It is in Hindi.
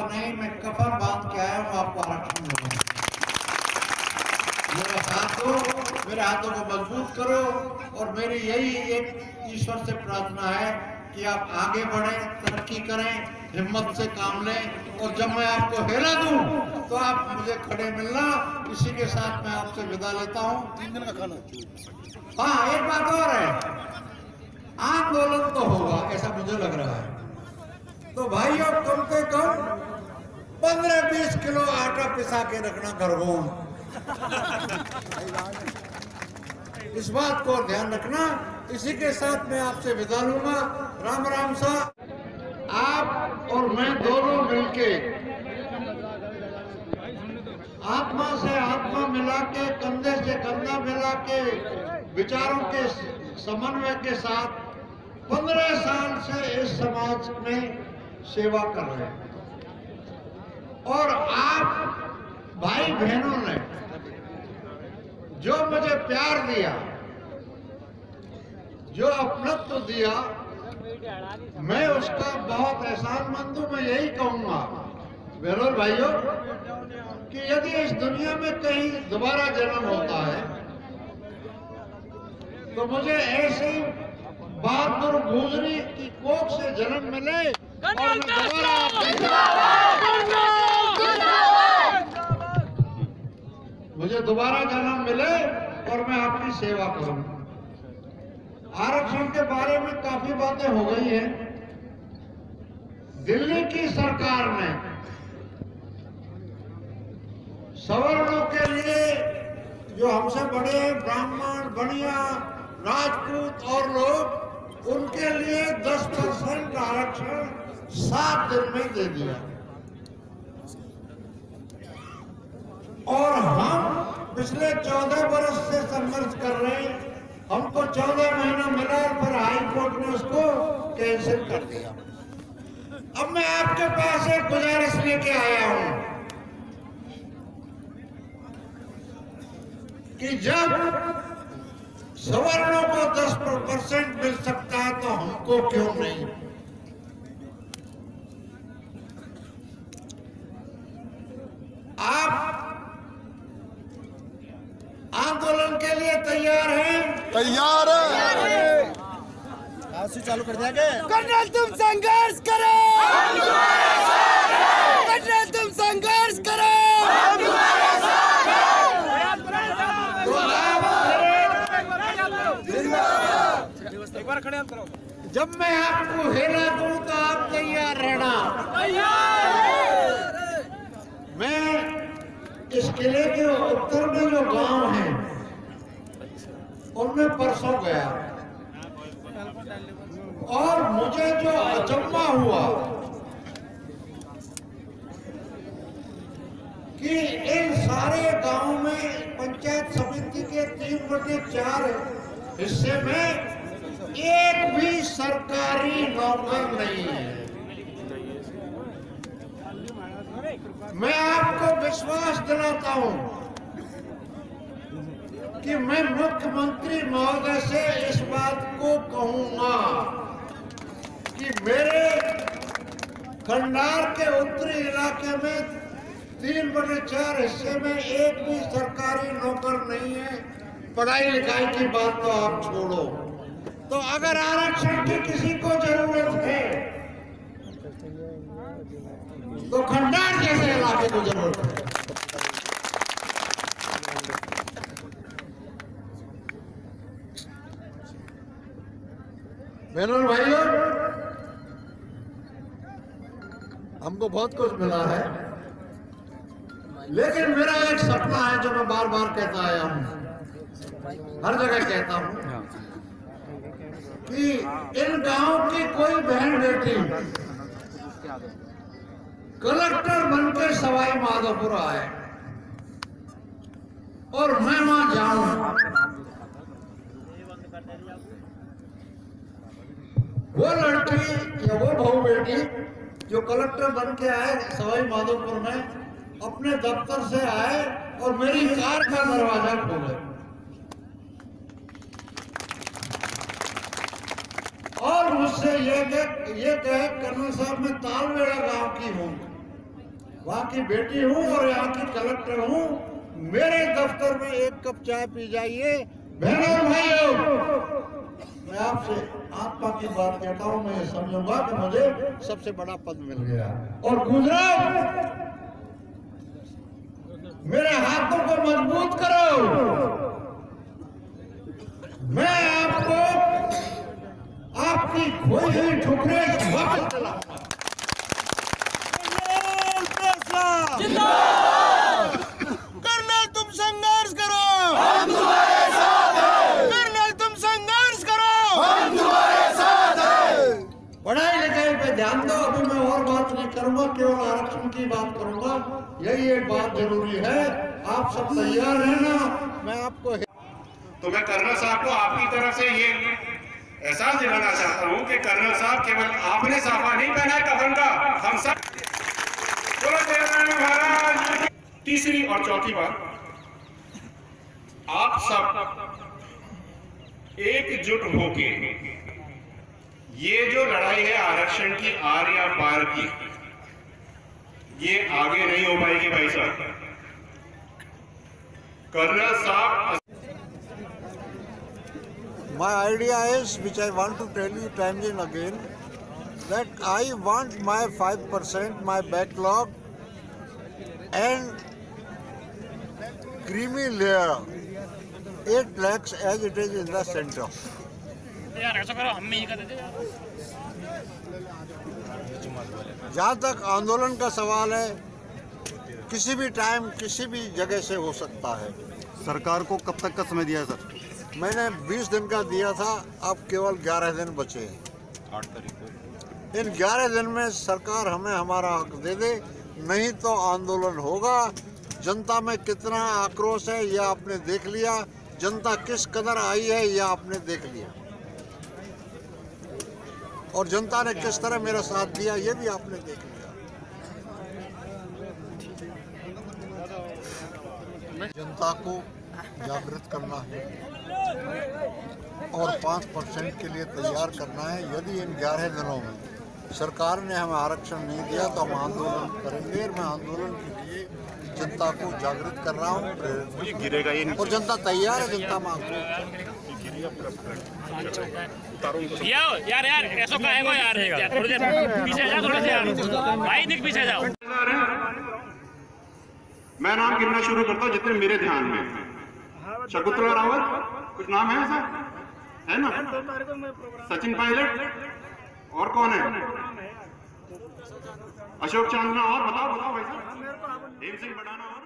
नहीं, मैं कफन बांध के आया हूँ आपको आरक्षण दूंगा। मेरे हाथों को मजबूत करो और मेरी यही एक ईश्वर से प्रार्थना है कि आप आगे बढ़ें, तरक्की करें, हिम्मत से काम लें और जब मैं आपको हिला दूं तो आप मुझे खड़े मिलना। इसी के साथ मैं आपसे विदा लेता हूं। 3 दिन का खाना। हाँ, एक बात और है, आंदोलन तो होगा ऐसा मुझे लग रहा है, तो भाइयों कम से कम 15-20 किलो आटा पिसा के रखना घरों। इस बात को ध्यान रखना। इसी के साथ मैं आपसे विदा लूंगा। राम राम सा। आप और मैं दोनों मिलके आत्मा से आत्मा मिला के, कंधे से कंधा मिला के, विचारों के समन्वय के साथ 15 साल से इस समाज में सेवा कर रहे हैं। और आप भाई बहनों ने जो मुझे प्यार दिया, जो अपनत्व दिया, मैं उसका बहुत एहसानमंद हूं। मैं यही कहूंगा बहनों भाइयों कि यदि इस दुनिया में कहीं दोबारा जन्म होता है तो मुझे ऐसी बहादुर गुजरी की कोख से जन्म मिले और मुझे दोबारा जन्म मिले और मैं आपकी सेवा करूं। आरक्षण के बारे में काफी बातें हो गई हैं। दिल्ली की सरकार ने सवर्णों के लिए, जो हमसे बड़े हैं, ब्राह्मण, बनिया, राजपूत और लोग, उनके लिए 10% आरक्षण 7 दिन में दे दिया। और हम पिछले 14 वर्ष से संघर्ष कर रहे हैं। हमको 14 महीना मिला और फिर हाई कोर्ट ने उसको कैंसिल कर दिया। अब मैं आपके पास एक गुजारिश लेके आया हूं कि जब सवर्णों को 10% मिल सकता है तो हमको क्यों नहीं। आप आंदोलन के लिए तैयार हैं? तैयार है। आज से चालू कर दिया गया। कर्नल तुम संघर्ष करो, कर्नल तुम संघर्ष करो। एक बार खड़े करो। जब मैं आपको हिला दूं तो आप तैयार रहना। मैं इस किले के उत्तर में जो गांव हैं उनमें परसों गया और मुझे जो अचंभा हुआ कि इन सारे गांव में पंचायत समिति के 3/4 हिस्से में एक भी सरकारी नौकर नहीं है। मैं आपको विश्वास दिलाता हूं कि मैं मुख्यमंत्री महोदय से इस बात को कहूंगा कि मेरे खंडार के उत्तरी इलाके में 3/4 हिस्से में एक भी सरकारी नौकर नहीं है। पढ़ाई लिखाई की बात तो आप छोड़ो, तो अगर आरक्षण की किसी को जरूरत है तो खंडार जैसे इलाके को जरूरत है। बहनों भाइयों, हमको बहुत कुछ मिला है, लेकिन मेरा एक सपना है जो मैं बार बार कहता आया हूं, हर जगह कहता हूं कि इन गांव की कोई बहन बेटी कलेक्टर बनकर सवाई माधोपुर आए और मैं वहां जाऊं, वो लड़की या वो बहू बेटी जो कलेक्टर बन के आए सवाई माधोपुर में, अपने दफ्तर से आए और मेरी कार का दरवाजा खोले और मुझसे ये कहे कर्नल साहब मैं तालवेड़ा गांव की हूं वहाँ की बेटी हूँ और यहाँ की कलेक्टर हूँ। मेरे दफ्तर में एक कप चाय पी जाइए। बहनों और भाइयों, मैं आपसे आत्मा की बात कहता हूँ, मैं ये समझूंगा कि मुझे सबसे बड़ा पद मिल गया। और गुजरात, मेरे हाथों को मजबूत करो। मैं आपको आपकी खोई हुई ठुकरें वापस दिलाऊंगा। कर्नल तुम संघर्ष करो, हम तुम्हारे साथ हैं। कर्नल तुम संघर्ष करो, हम तुम्हारे साथ हैं। पढ़ाई लिखाई पे ध्यान दो। अभी मैं और बात नहीं करूंगा, केवल आरक्षण की बात करूंगा। यही एक बात जरूरी है। आप सब तैयार रहना। मैं आपको तो मैं कर्नल साहब को आपकी तरफ से ये एहसास दिलाना चाहता हूं कि कर्नल साहब केवल आपने साफा नहीं पहना है कफन का, हम सब। तीसरी और चौथी बात, आप सब एकजुट होके ये जो लड़ाई है आरक्षण की आर या पार की, ये आगे नहीं हो पाएगी भाई साहब। कर्नल साहब, My idea is, which I want to tell you time and again, that I want my 5%, my backlog and creamy layer, 8 lakhs as it is in the center. जहाँ तक आंदोलन का सवाल है, किसी भी टाइम किसी भी जगह से हो सकता है। सरकार को कब तक का समय दिया है सर? मैंने 20 दिन का दिया था, अब केवल 11 दिन बचे हैं। 8 तारीख को। इन 11 दिन में सरकार हमें हमारा हक दे दे, नहीं तो आंदोलन होगा। जनता में कितना आक्रोश है यह आपने देख लिया, जनता किस कदर आई है यह आपने देख लिया, और जनता ने किस तरह मेरा साथ दिया यह भी आपने देख लिया। जनता को जागृत करना है और 5% के लिए तैयार करना है। यदि इन 11 दिनों में सरकार ने हमें आरक्षण नहीं दिया तो हम आंदोलन करेंगे। मैं आंदोलन के लिए जनता को जागृत कर रहा हूँ, गिरेगा ये और जनता तैयार है, जनता मांग रही है। यार ऐसा कहेगा यार, थोड़ी देर पीछे जाओ, थोड़े से यार भाई निक पीछे जाओ। मैं नाम गिनना शुरू करता हूँ जितने मेरे ध्यान में। शकुंतला रावत, कुछ नाम है ऐसा, है ना? सचिन पायलट, और कौन है? अशोक चांदना, और बताओ भाई साहब। हेम सिंह बढ़ाना, और